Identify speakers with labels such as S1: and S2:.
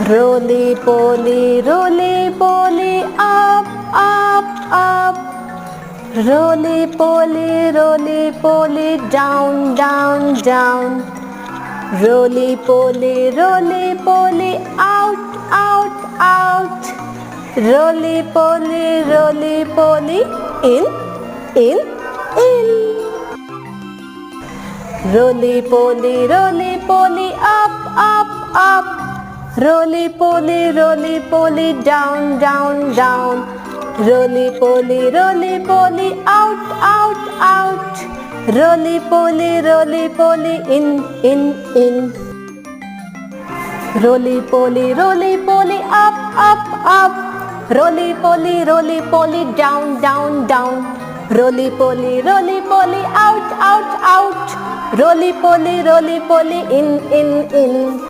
S1: Roly poly, up, up, up. Roly poly, down, down, down. Roly poly, out, out, out. Roly poly, in, in, in. Roly poly, up, up, up. Roly poly, down, down, down. Roly poly, out, out, out. Roly poly, in, in. Roly poly, up, up, up. Roly poly, down, down, down. Roly poly, out, out, out. Roly poly, in, in.